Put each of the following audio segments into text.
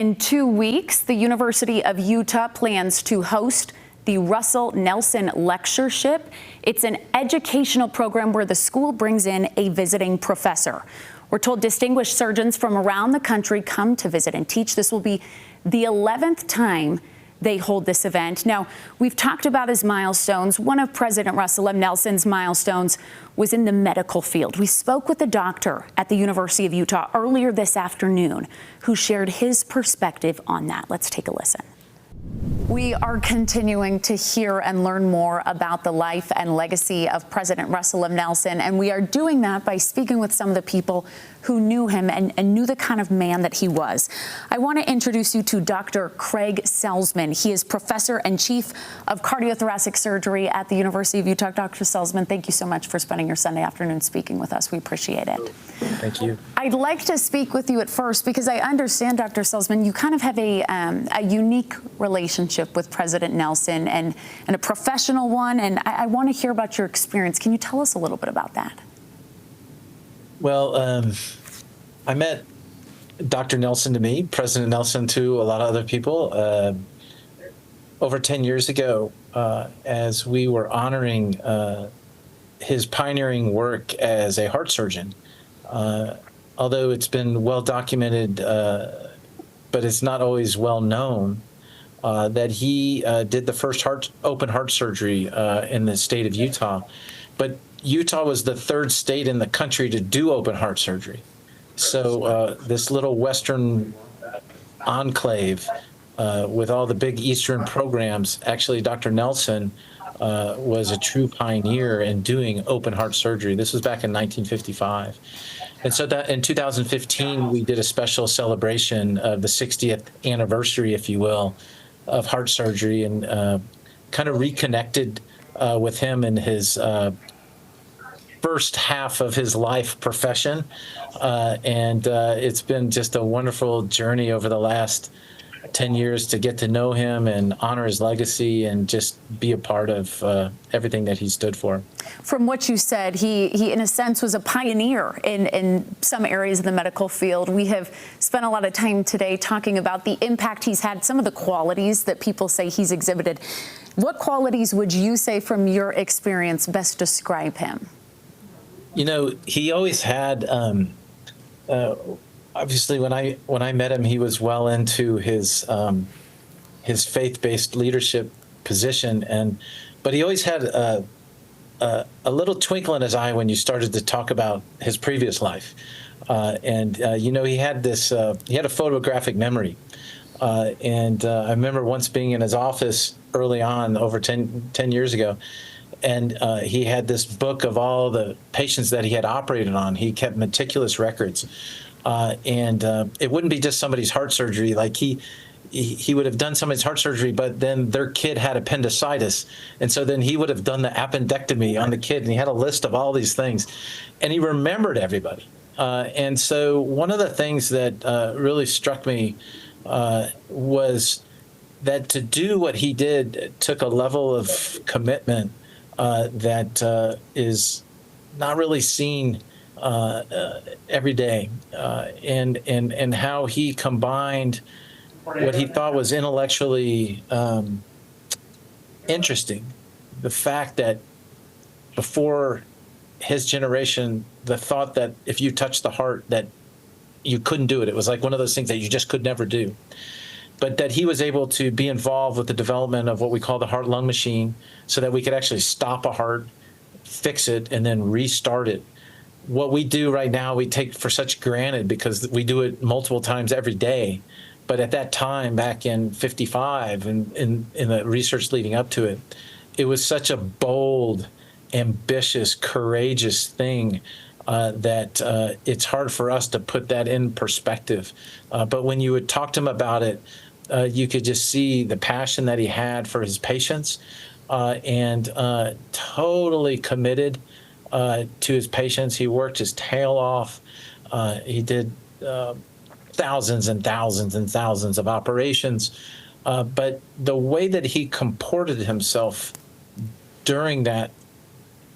In 2 weeks, the University of Utah plans to host the Russell Nelson Lectureship. It's an educational program where the school brings in a visiting professor. We're told distinguished surgeons from around the country come to visit and teach. This will be the 11th time they hold this event. Now, we've talked about his milestones. One of President Russell M. Nelson's milestones was in the medical field. We spoke with a doctor at the University of Utah earlier this afternoon who shared his perspective on that. Let's take a listen. We are continuing to hear and learn more about the life and legacy of President Russell M. Nelson, and we are doing that by speaking with some of the people who knew him and knew the kind of man that he was. I want to introduce you to Dr. Craig Salzman. He is professor and chief of cardiothoracic surgery at the University of Utah. Dr. Salzman, thank you so much for spending your Sunday afternoon speaking with us. We appreciate it. Thank you. I'd like to speak with you at first because I understand, Dr. Salzman, you kind of have a unique relationship with President Nelson and a professional one, and I want to hear about your experience. Can you tell us a little bit about that? Well, I met Dr. Nelson to me, President Nelson to a lot of other people, over 10 years ago as we were honoring his pioneering work as a heart surgeon. Although it's been well documented, but it's not always well known, that he did the first open heart surgery in the state of Utah. But Utah was the third state in the country to do open heart surgery. So this little Western enclave with all the big Eastern programs, actually Dr. Nelson was a true pioneer in doing open heart surgery. This was back in 1955. And so that in 2015, we did a special celebration of the 60th anniversary, if you will, of heart surgery, and kind of reconnected with him in his first half of his life profession. And it's been just a wonderful journey over the last 10 years to get to know him and honor his legacy and just be a part of everything that he stood for. From what you said, he in a sense was a pioneer in some areas of the medical field. We have spent a lot of time today talking about the impact he's had, some of the qualities that people say he's exhibited. What qualities would you say from your experience best describe him? You know, he always had, obviously when I met him, he was well into his faith-based leadership position, but he always had a little twinkle in his eye when you started to talk about his previous life. You know, he had a photographic memory. I remember once being in his office early on, over 10 years ago, and he had this book of all the patients that he had operated on. He kept meticulous records. It wouldn't be just somebody's heart surgery. Like he would have done somebody's heart surgery, but then their kid had appendicitis. And so then he would have done the appendectomy on the kid, and he had a list of all these things. And he remembered everybody. And so one of the things that really struck me was that to do what he did took a level of commitment that is not really seen every day, and how he combined what he thought was intellectually interesting, the fact that before his generation, the thought that if you touched the heart that you couldn't do it. It was like one of those things that you just could never do. But that he was able to be involved with the development of what we call the heart-lung machine so that we could actually stop a heart, fix it, and then restart it. What we do right now, we take for such granted because we do it multiple times every day. But at that time, back in 55, and in the research leading up to it, it was such a bold, ambitious, courageous thing that it's hard for us to put that in perspective. But when you would talk to him about it, you could just see the passion that he had for his patients, and totally committed to his patients. He worked his tail off. He did thousands and thousands and thousands of operations. But the way that he comported himself during that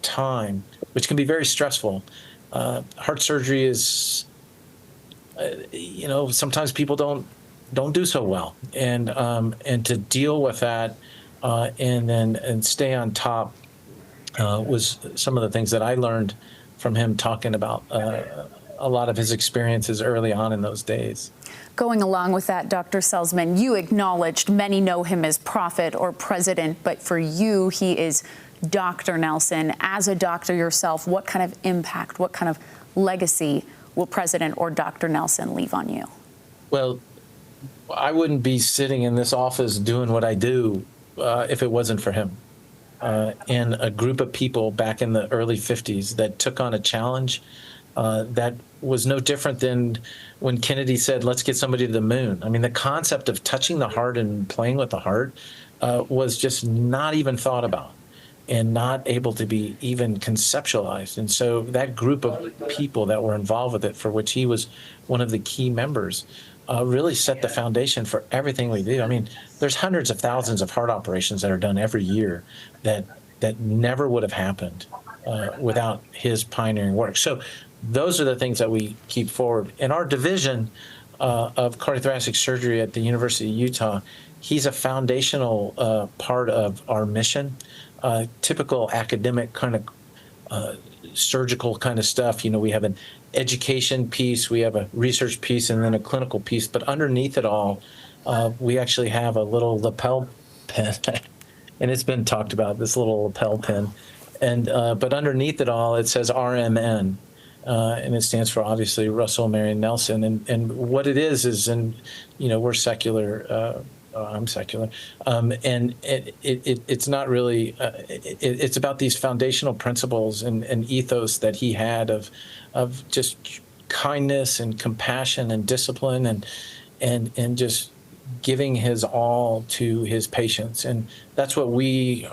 time, which can be very stressful. Heart surgery is, you know, sometimes people don't don't do so well, and to deal with that, and stay on top was some of the things that I learned from him talking about a lot of his experiences early on in those days. Going along with that, Dr. Salzman, you acknowledged many know him as prophet or president, but for you, he is Dr. Nelson. As a doctor yourself, what kind of impact, what kind of legacy will President or Dr. Nelson leave on you? Well, I wouldn't be sitting in this office doing what I do if it wasn't for him. And a group of people back in the early 50s that took on a challenge that was no different than when Kennedy said, let's get somebody to the moon. I mean, the concept of touching the heart and playing with the heart was just not even thought about and not able to be even conceptualized. And so that group of people that were involved with it, for which he was one of the key members, really set the foundation for everything we do. I mean, there's hundreds of thousands of heart operations that are done every year that never would have happened without his pioneering work. So those are the things that we keep forward. In our division of cardiothoracic surgery at the University of Utah, he's a foundational part of our mission. Typical academic kind of surgical kind of stuff. You know, we have an education piece, we have a research piece, and then a clinical piece. But underneath it all, we actually have a little lapel pin, and it's been talked about, this little lapel pin. And but underneath it all, it says RMN, and it stands for, obviously, Russell Marion Nelson. And what it is, and you know, we're secular. I'm secular, and it's not really. It's about these foundational principles and ethos that he had of just kindness and compassion and discipline and just giving his all to his patients. And that's what we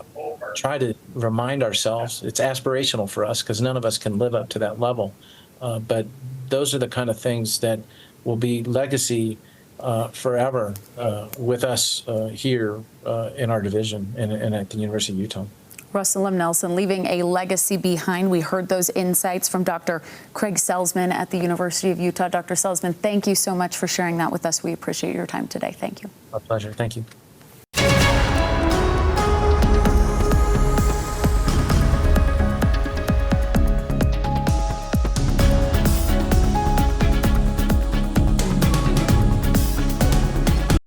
try to remind ourselves. It's aspirational for us because none of us can live up to that level, but those are the kind of things that will be legacy forever with us here in our division and at the University of Utah. Russell M. Nelson leaving a legacy behind. We heard those insights from Dr. Craig Salzman at the University of Utah. Dr. Salzman, thank you so much for sharing that with us. We appreciate your time today. Thank you. My pleasure. Thank you.